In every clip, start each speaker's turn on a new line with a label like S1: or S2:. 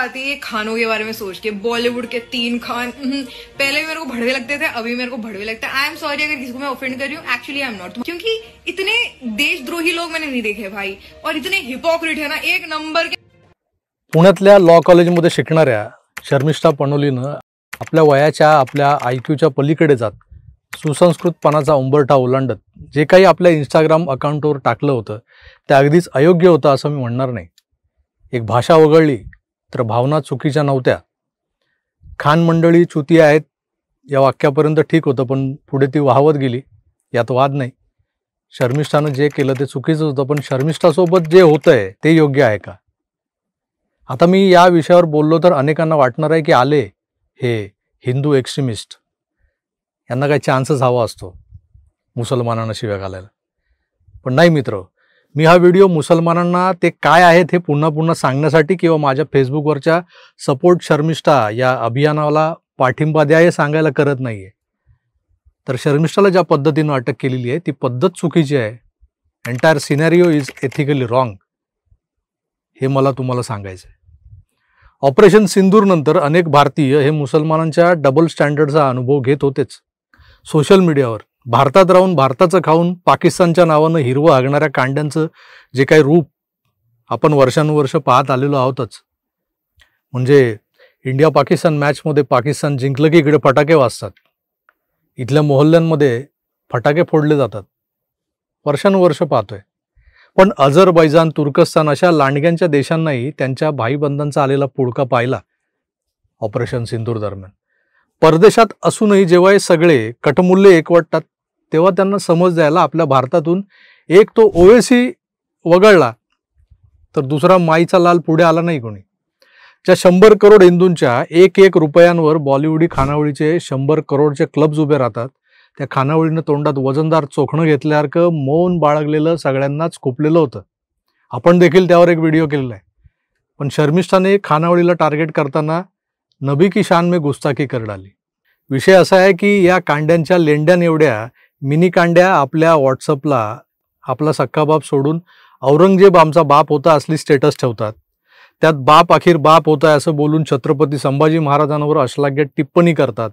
S1: आती है खानों के बारे में सोच के। बॉलीवुड के 3 खान पहले भी मेरे को भड़वे लगते थे, अभी मेरे को भड़वे लगता है। आई एम सॉरी अगर किसी को मैं ऑफेंड कर रही हूँ, एक्चुअली आई एम नॉट, क्योंकि इतने देशद्रोही लोग मैंने नहीं देखे भाई, और इतने हिपोक्रेट है ना, एक नंबर के।
S2: पुण्यातल्या लॉ कॉलेजमध्ये शिकणाऱ्या शर्मिष्ठा पनोलीनं आपल्या वयाच्या आपल्या IQच्या पलीकडे जात सुसंस्कृतपणाचा उंबरठा ओलांडत जे काही आपल्या इंस्टाग्राम अकाउंटवर टाकलं होतं ते अगदीच अयोग्य होतं असं मी म्हणणार नाही। एक भाषा वगळली तर भावना चुकीच्या नव्हत्या। खान मंडळी चुती आहेत या वाक्यापर्यंत ठीक होतं, पण पुढे ती वाहवत गेली, यात वाद नाही। शर्मिष्ठानं जे केलं ते चुकीचं होतं, पण शर्मिष्ठासोबत जे होतंय ते योग्य आहे का? आता मी या विषयावर बोललो तर अनेकांना वाटणार आहे की आले हे हिंदू एक्स्ट्रीमिस्ट, यांना काही चान्सच हवा असतो मुसलमानांना शिव्या घालायला। पण नाही मित्र, मी हा व्हिडिओ मुसलमानांना ते काय आहेत हे पुन्हा पुन्हा सांगण्यासाठी किंवा माझ्या फेसबुकवरच्या सपोर्ट शर्मिष्ठा या अभियानाला पाठिंबा द्या हे सांगायला करत नाहीये। तर शर्मिष्ठाला ज्या पद्धतीनं अटक केलेली आहे ती पद्धत चुकीची आहे। Entire scenario is ethically wrong, हे मला तुम्हाला सांगायचं आहे। ऑपरेशन सिंदूर नंतर अनेक भारतीय हे मुसलमानांच्या डबल स्टँडर्डचा अनुभव घेत होतेच। सोशल मीडियावर भारतात राहून भारताचं खाऊन पाकिस्तानच्या नावानं हिरवं हागणाऱ्या कांड्यांचं जे काही रूप आपण वर्षानुवर्ष पाहत आलेलो आहोतच। म्हणजे इंडिया पाकिस्तान मॅचमध्ये पाकिस्तान जिंकलं की इकडे फटाके वाजतात, इथल्या मोहल्ल्यांमध्ये फटाके फोडले जातात, वर्षानुवर्ष पाहतोय। पण अझरबैजान, तुर्कस्तान अशा लांडग्यांच्या देशांनाही त्यांच्या भाईबंधांचा आलेला पुळका पाहिला ऑपरेशन सिंदूर दरम्यान। परदेशात असूनही जेव्हा हे सगळे कटमुल्ले एकवटतात तेव्हा त्यांना समज द्यायला आपल्या भारतातून एक तो ओवेसी वगळला तर दुसरा माईचा लाल पुढे आला नाही कोणी। ज्या 100 करोड हिंदूंच्या 1-1 रुपयांवर बॉलिवूडी खानावळीचे 100 करोडचे क्लब्स उभे राहतात, त्या खानावळीनं तोंडात वजनदार चोखणं घेतल्यासारखं मौन बाळगलेलं सगळ्यांनाच खुपलेलं होतं। आपण देखील त्यावर एक व्हिडिओ केलेला आहे। पण शर्मिष्ठाने खानावळीला टार्गेट करताना नबी की शान में गुस्ताखी कर डाली। विषय असा आहे की या कांड्यांच्या लेंड्यान एवढ्या मिनी कांड्या आपल्या व्हॉट्सअपला आपला सक्का बाप सोडून औरंगजेब आमचा बाप होता असली स्टेटस ठेवतात। त्यात बाप अखेर बाप होता असं बोलून छत्रपती संभाजी महाराजांवर अश्लाघ्य टिप्पणी करतात।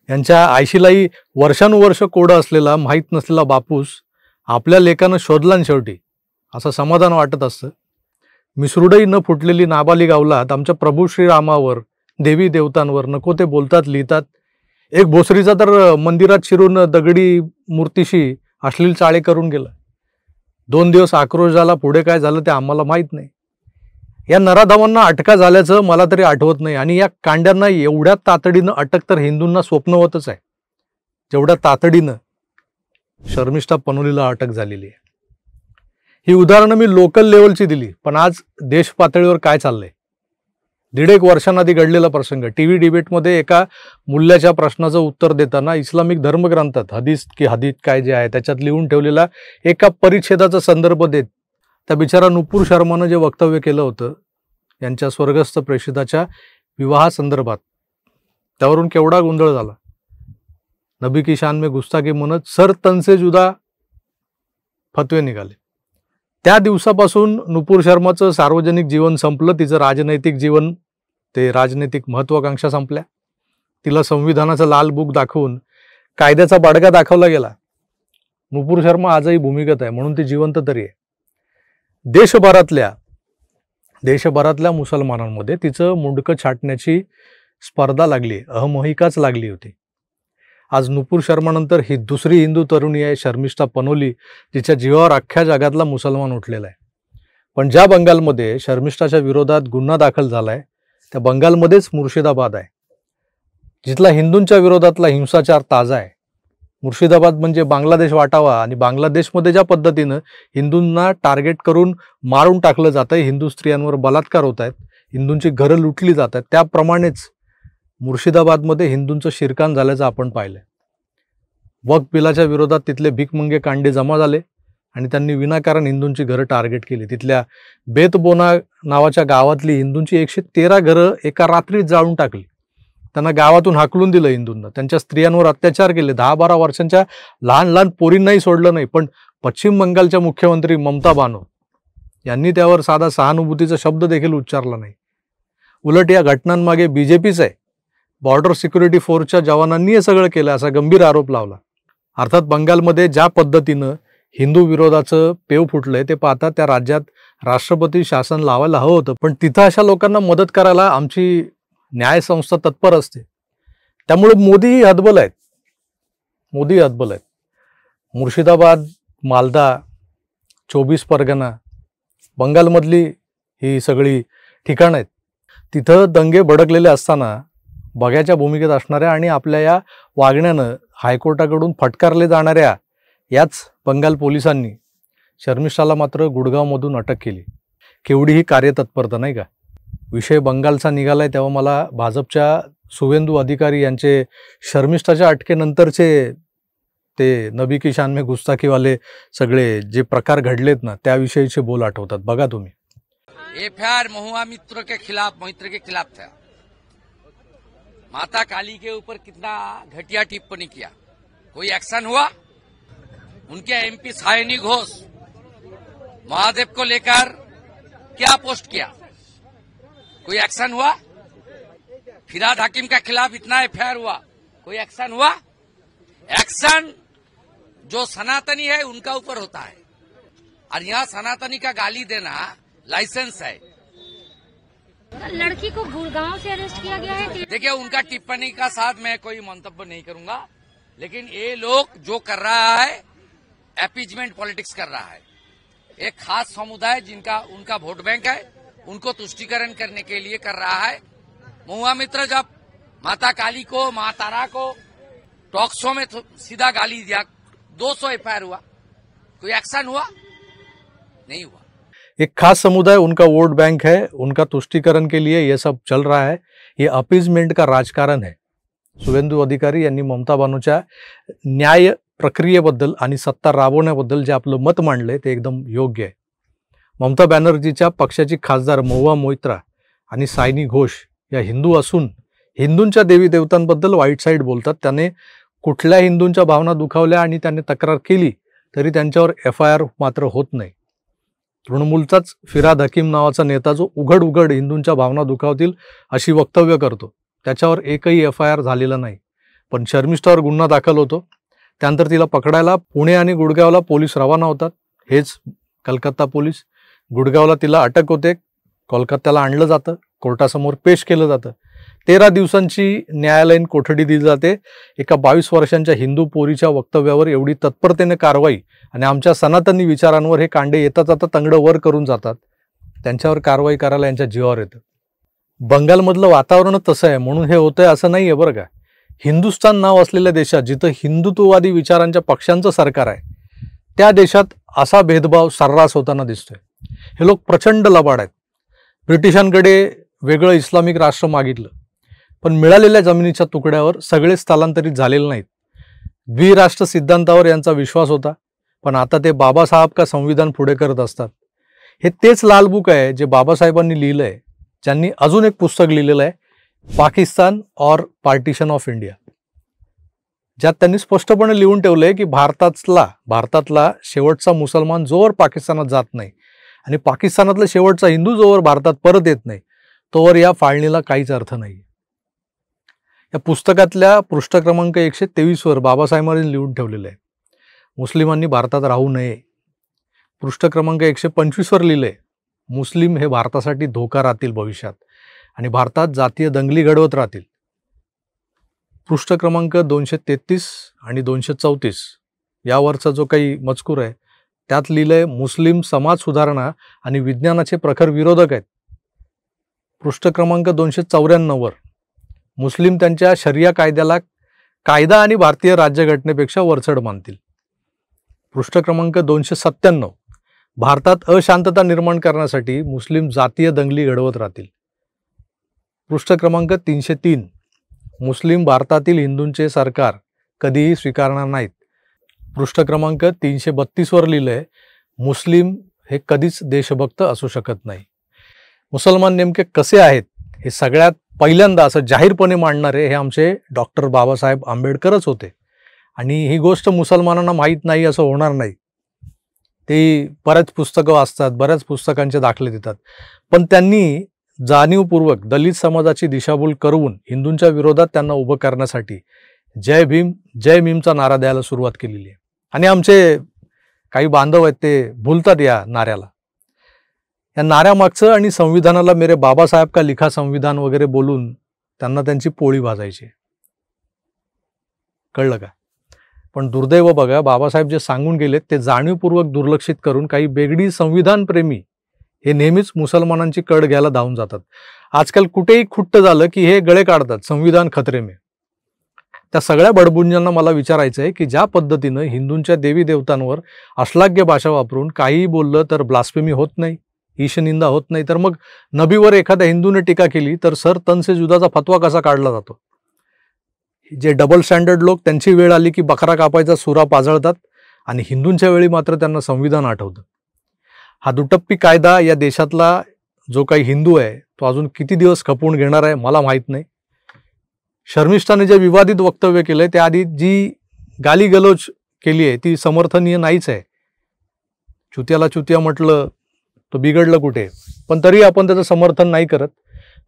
S2: यांच्या आयशीलाही वर्षानुवर्ष कोडं असलेला माहीत नसलेला बापूस आपल्या लेकानं शोधला शेवटी असं समाधान वाटत असतं। मिसरूडही न फुटलेली नाबालिग अवलाद आमच्या प्रभू श्रीरामावर, देवी देवतांवर नको ते बोलतात लिहितात। एक भोसरीचा तर मंदिरात शिरून दगडी मूर्तीशी अश्लील चाळे करून गेला। 2 दिवस आक्रोश झाला, पुढे काय झालं ते आम्हाला माहीत नाही। या नराधमांना अटका झाल्याचं मला तरी आठवत नाही, आणि या कांड्यांना एवढ्या तातडीनं अटक तर हिंदूंना स्वप्नवतच आहे जेवढ्या तातडीनं शर्मिष्ठा पनोलीला अटक झालेली आहे। ही उदाहरणं मी लोकल लेवलची दिली, पण आज देश पातळीवर काय चाललंय? 1.5 वर्षांआधी घडलेला प्रसंग। टीव्ही डिबेटमध्ये एका मूल्याच्या प्रश्नाचं उत्तर देताना इस्लामिक धर्मग्रंथात हदीथ काय जे आहे त्याच्यात लिहून ठेवलेला एका परिच्छेदाचा संदर्भ देत त्या बिचारा नुपूर शर्मानं जे वक्तव्य केलं होतं यांच्या स्वर्गस्थ प्रेषिताच्या विवाहासंदर्भात, त्यावरून केवढा गोंधळ झाला। नबी की शान में गुस्ताखी म्हणत सर तन से जुदा फतवे निघाले। त्या दिवसापासून नुपूर शर्माचं सार्वजनिक जीवन संपलं, तिचं राजनैतिक जीवन, ते राजनैतिक महत्वाकांक्षा संपल्या। तिला संविधानाचं लाल बुक दाखवून कायद्याचा बडगा दाखवला गेला। नुपूर शर्मा आजही भूमिगत आहे, म्हणून ती जिवंत तरी आहे। देशभरातल्या मुसलमानांमध्ये तिचं मुंडकं छाटण्याची स्पर्धा लागली, अहमहिकाच लागली होती। आज नुपूर शर्मानंतर ही दुसरी हिंदू तरुणी आहे शर्मिष्ठा पनोली, जिच्या जीवावर अख्ख्या जगातला मुसलमान उठलेला आहे। पण ज्या बंगालमध्ये शर्मिष्ठाच्या विरोधात गुन्हा दाखल झालाय त्या बंगालमध्येच मुर्शिदाबाद आहे, जिथला हिंदूंच्या विरोधातला हिंसाचार ताजा आहे। मुर्शिदाबाद म्हणजे बांगलादेश वाटावा, आणि बांगलादेशमध्ये ज्या पद्धतीनं हिंदूंना टार्गेट करून मारून टाकलं जातंय, हिंदू स्त्रियांवर बलात्कार होत आहेत, हिंदूंची घरं लुटली जात आहेत, त्याप्रमाणेच मुर्शिदाबादमध्ये हिंदूंचं शिरकाण झाल्याचं आपण पाहिलंय। वक्फ बिलाच्या विरोधात तिथले भिकमंगे कांडे जमा झाले आणि त्यांनी विनाकारण हिंदूंची घरं टार्गेट केली। तिथल्या बेतबोना नावाच्या गावातली हिंदूंची 113 घरं एका रात्रीत जाळून टाकली। त्यांना गावातून हाकलून दिलं हिंदूंना, त्यांच्या स्त्रियांवर अत्याचार केले, 10-12 वर्षांच्या लहान लहान पोरींनाही सोडलं नाही। पण पश्चिम बंगालच्या मुख्यमंत्री ममता बानो यांनी त्यावर साधा सहानुभूतीचा शब्द देखील उच्चारला नाही। उलट या घटनांमागे बीजेपीच आहे, बॉर्डर सिक्युरिटी फोर्सच्या जवानांनी हे सगळं केलं असा गंभीर आरोप लावला. अर्थात बंगालमध्ये ज्या पद्धतीनं हिंदू विरोधाचं पेव फुटलंय ते पाहता त्या राज्यात राष्ट्रपती शासन लावायला हवं होतं, पण तिथं अशा लोकांना मदत करायला आमची न्यायसंस्था तत्पर असते. त्यामुळे मोदी हतबल आहेत. मुर्शिदाबाद, मालदा, 24 परगणा, बंगालमधली ही सगळी ठिकाणं आहेत. तिथं दंगे भडकलेले असताना बघ्याच्या भूमिकेत असणाऱ्या आणि आपल्या या वागण्यानं हायकोर्टाकडून फटकारले जाणाऱ्या याच बंगाल पोलिसांनी शर्मिष्ठाला मात्र गुडगावमधून अटक केली. केवढी ही कार्यतत्परता नाही का. विषय बंगालचा निघालाय तेव्हा मला भाजपच्या शुवेंदू अधिकारी यांचे शर्मिष्ठाच्या अटकेनंतरचे ते नबी की शान में गुस्ताखीवाले सगळे जे प्रकार घडलेत ना त्याविषयीचे बोल आठवतात. बघा तुम्ही.
S3: एफआईआर महुआ मित्र के खिलाफ था. माता काली के ऊपर कितना घटिया टिप्पणी किया, कोई एक्शन हुआ? उनके एमपी सायनी घोष महादेव को लेकर क्या पोस्ट किया, कोई एक्शन हुआ? फिराद हकीम के खिलाफ इतना एफआईआर हुआ, कोई एक्शन हुआ? एक्शन जो सनातनी है उनका ऊपर होता है, और यहाँ सनातनी का गाली देना लाइसेंस है.
S4: लड़की को गुड़गांव से अरेस्ट किया गया है.
S3: देखिए, उनका टिप्पणी का साथ मैं कोई मंतव्य नहीं करूंगा, लेकिन ये लोग जो कर रहा है एपीजमेंट पॉलिटिक्स कर रहा है. एक खास समुदाय जिनका उनका वोट बैंक है उनको तुष्टीकरण करने के लिए कर रहा है. महुआ मित्र जब माता काली को, माँ तारा को टॉक शो में सीधा गाली दिया, 200 एफआईआर हुआ, कोई एक्शन हुआ? नहीं हुआ.
S2: एक खास समुदाय उनका वोट बैंक है, उनका तुष्टीकरण के लिए ये सब चल रहा है. ये अपीजमेंट का राजकारण है. शुवेंदू अधिकारी यांनी ममता बानूच्या न्याय प्रक्रियेबद्दल आणि सत्ता राबवण्याबद्दल जे आपलं मत मांडले ते एकदम योग्य आहे. ममता बॅनर्जीच्या पक्षाची खासदार महुआ मोइत्रा आणि सायनी घोष या हिंदू असून हिंदूंच्या देवी देवतांबद्दल वाईट साईड बोलतात. त्याने कुठल्या हिंदूंच्या भावना दुखावल्या आणि त्याने तक्रार केली तरी त्यांच्यावर एफआयआर मात्र होत नाही. तृणमूलचाच फिराद हकीम नावाचा नेता जो उघड उघड हिंदूंच्या भावना दुखावतील अशी वक्तव्य करतो, त्याच्यावर एकही एफआयआर झालेला नाही. पण शर्मिष्ठावर गुन्हा दाखल होतो. त्यानंतर तिला पकडायला पुणे आणि गुडगावला पोलीस रवाना होतात. हेच कलकत्ता पोलीस. गुडगावला तिला अटक होते, कोलकात्याला आणलं जातं, कोर्टासमोर पेश केलं जातं. 13 दिवसांची न्यायालयीन कोठडी दिली जाते. एका 22 वर्षांच्या हिंदू पोरीच्या वक्तव्यावर एवढी तत्परतेने कारवाई आणि आमच्या सनातनी विचारांवर हे कांडे येता जाता तंगडं वर करून जातात. त्यांच्यावर कारवाई करायला यांच्या जीवावर येतं. बंगालमधलं वातावरणच तसं आहे म्हणून हे होतंय असं नाही आहे बरं का. हिंदुस्थान नाव असलेल्या देशात जिथं हिंदुत्ववादी विचारांच्या पक्षांचं सरकार आहे त्या देशात असा भेदभाव सर्रास होताना दिसतोय. हे लोक प्रचंड लबाड आहेत. ब्रिटिशांकडे वेगळं इस्लामिक राष्ट्र मागितलं पण मिळालेल्या जमिनीच्या तुकड्यावर सगळे स्थलांतरित झालेले नाहीत. द्विराष्ट्र सिद्धांतावर यांचा विश्वास होता पण आता ते बाबासाहेब का संविधान पुढे करत असतात. हे तेच लाल बुक आहे जे बाबासाहेबांनी लिहिलंय, ज्यांनी अजून एक पुस्तक लिहिलेलं आहे पाकिस्तान और पार्टिशन ऑफ इंडिया, ज्यात त्यांनी स्पष्टपणे लिहून ठेवलंय की भारतातला शेवटचा मुसलमान जोवर पाकिस्तानात जात नाही आणि पाकिस्तानातला शेवटचा हिंदू जोवर भारतात परत येत नाही तोवर या फाळणीला काहीच अर्थ नाही. या पुस्तकातल्या पृष्ठ क्रमांक 123 वर बाबासाहेबांनी लिहून ठेवलेलं आहे मुस्लिमांनी भारतात राहू नये. पृष्ठ क्रमांक 125 वर लिहिलंय मुस्लिम हे भारतासाठी धोका राहतील भविष्यात आणि भारतात जातीय दंगली घडवत राहतील. पृष्ठ क्रमांक 233 आणि 234 यावरचा जो काही मजकूर आहे त्यात लिहिलंय मुस्लिम समाज सुधारणा आणि विज्ञानाचे प्रखर विरोधक आहेत. पृष्ठ क्रमांक 294 वर मुस्लिम त्यांच्या शरिया कायद्याला कायदा आणि भारतीय राज्यघटनेपेक्षा वरचढ मानतील. पृष्ठ क्रमांक 297 भारतात अशांतता निर्माण करण्यासाठी मुस्लिम जातीय दंगली घडवत राहतील. पृष्ठ क्रमांक 303 मुस्लिम भारतातील हिंदूंचे सरकार कधीही स्वीकारणार नाहीत. पृष्ठ क्रमांक 332 वर लिहिलंय मुस्लिम हे कधीच देशभक्त असू शकत नाही. मुसलमान नेमके कसे आहेत हे सगळ्यात पहिल्यांदा असं जाहीरपणे मांडणारे हे आमचे डॉक्टर बाबासाहेब आंबेडकरच होते. आणि ही गोष्ट मुसलमानांना माहीत नाही असं होणार नाही. ते बऱ्याच पुस्तकं वाचतात, बऱ्याच पुस्तकांचे दाखले देतात, पण त्यांनी जाणीवपूर्वक दलित समाजाची दिशाभूल करून हिंदूंच्या विरोधात त्यांना उभं करण्यासाठी जय भीम जय भीमचा नारा द्यायला सुरुवात केलेली आहे. आणि आमचे काही बांधव आहेत ते भुलतात या नाऱ्याला. या नाऱ्यामागचं आणि संविधानाला मेरे बाबासाहेब का लिखा संविधान वगैरे बोलून त्यांना त्यांची पोळी भाजायची. कळलं का? पण दुर्दैव बघा, बाबासाहेब जे सांगून गेलेत ते जाणीवपूर्वक दुर्लक्षित करून काही बेगडी संविधानप्रेमी हे नेहमीच मुसलमानांची कड घ्यायला धावून जातात. आजकाल कुठेही खुट्ट झालं की हे गळे काढतात, संविधान खतरे में. त्या सगळ्या बडबुंजांना मला विचारायचं आहे की ज्या पद्धतीनं हिंदूंच्या देवी देवतांवर अश्लाघ्य भाषा वापरून काहीही बोललं तर ब्लास्फेमी होत नाही, ईशनिंदा होत नाही, तर मग नबीवर एखाद्या हिंदूने टीका केली तर सर तन से जुदाचा फतवा कसा काढला जातो? जे डबल स्टँडर्ड लोक, त्यांची वेळ आली की बकरा कापायचा सुरा पाजळतात आणि हिंदूंच्या वेळी मात्र त्यांना संविधान आठवतं. हा दुटप्पी कायदा या देशातला जो काही हिंदू आहे तो अजून किती दिवस खपवून घेणार आहे मला माहीत नाही. शर्मिष्ठाने जे विवादित वक्तव्य केलंय त्याआधी जी गालीगलोच केली आहे ती समर्थनीय नाहीच आहे. चुत्याला चुतिया म्हटलं तो बिघडलं कुठे, पण तरी आपण त्याचं समर्थन नाही करत.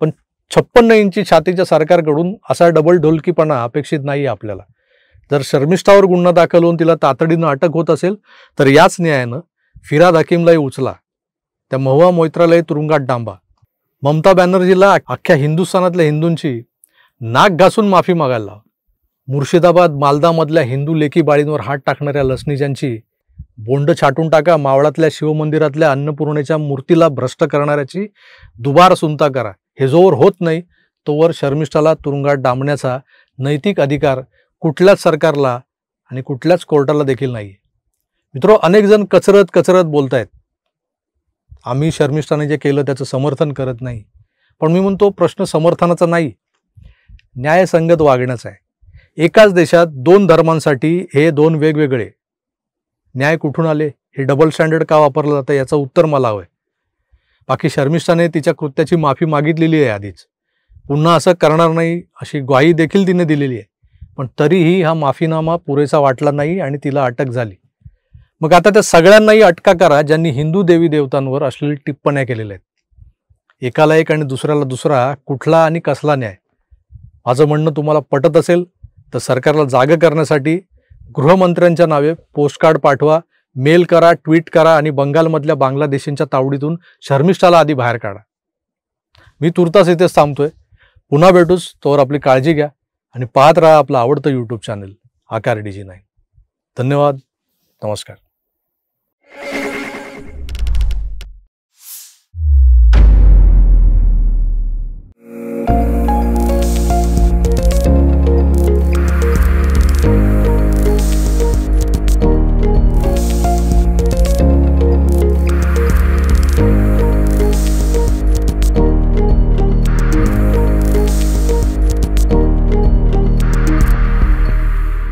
S2: पण 56 इंची छातीच्या सरकारकडून असा डबल ढोलकीपणा अपेक्षित नाही आपल्याला. जर शर्मिष्ठावर गुन्हा दाखल होऊन तिला तातडीनं अटक होत असेल तर याच न्यायानं फिराद हकीमलाही उचला, त्या महुआ मोइत्रालाही तुरुंगात डांबा. ममता बॅनर्जीला अख्ख्या हिंदुस्थानातल्या हिंदूंची नाक घासून माफी मागायला लावा. मुर्शिदाबाद मालदामधल्या हिंदू लेकी बाळींवर हात टाकणाऱ्या लसणीजांची बोंड छाटून टाका. मावळातल्या शिवमंदिरातल्या अन्नपूर्णेच्या मूर्तीला भ्रष्ट करणाऱ्याची दुबार सुनता करा. हे जोवर होत नाही तोवर शर्मिष्ठाला तुरुंगात डांबण्याचा नैतिक अधिकार कुठल्याच सरकारला आणि कुठल्याच कोर्टाला देखील नाही. मित्रो, अनेक जण कचरत बोलतायत. आम्ही शर्मिष्ठाने जे केलं त्याचं समर्थन करत नाही, पण मी म्हणतो प्रश्न समर्थनाचा नाही, न्यायसंगत वागण्याचा आहे. एकाच देशात 2 धर्मांसाठी हे 2 वेगवेगळे न्याय कुठून आले? हे डबल स्टँडर्ड का वापरलं जातं याचं उत्तर मला हवंय. बाकी शर्मिष्ठाने तिच्या कृत्याची माफी मागितलेली आहे आधीच, पुन्हा असं करणार नाही अशी ग्वाही देखील तिने दिलेली आहे. पण तरीही हा माफीनामा पुरेसा वाटला नाही आणि तिला अटक झाली. मग आता त्या सगळ्यांनाही अटका करा ज्यांनी हिंदू देवी देवतांवर अश्लील टिप्पण्या केलेल्या आहेत. एकाला एक आणि दुसऱ्याला दुसरा कुठला आणि कसला न्याय? माझं म्हणणं तुम्हाला पटत असेल तर सरकारला जागं करण्यासाठी गृहमंत्र्यांच्या नावे पोस्टकार्ड पाठवा, मेल करा, ट्विट करा आणि बंगालमधल्या बांगलादेशींच्या तावडीतून शर्मिष्ठाला आधी बाहेर काढा. मी तुर्तास इथेच थांबतोय. पुन्हा भेटूच, तोवर आपली काळजी घ्या आणि पाहत राहा आपलं आवडतं यूट्यूब चॅनल आकार DG9. धन्यवाद. नमस्कार.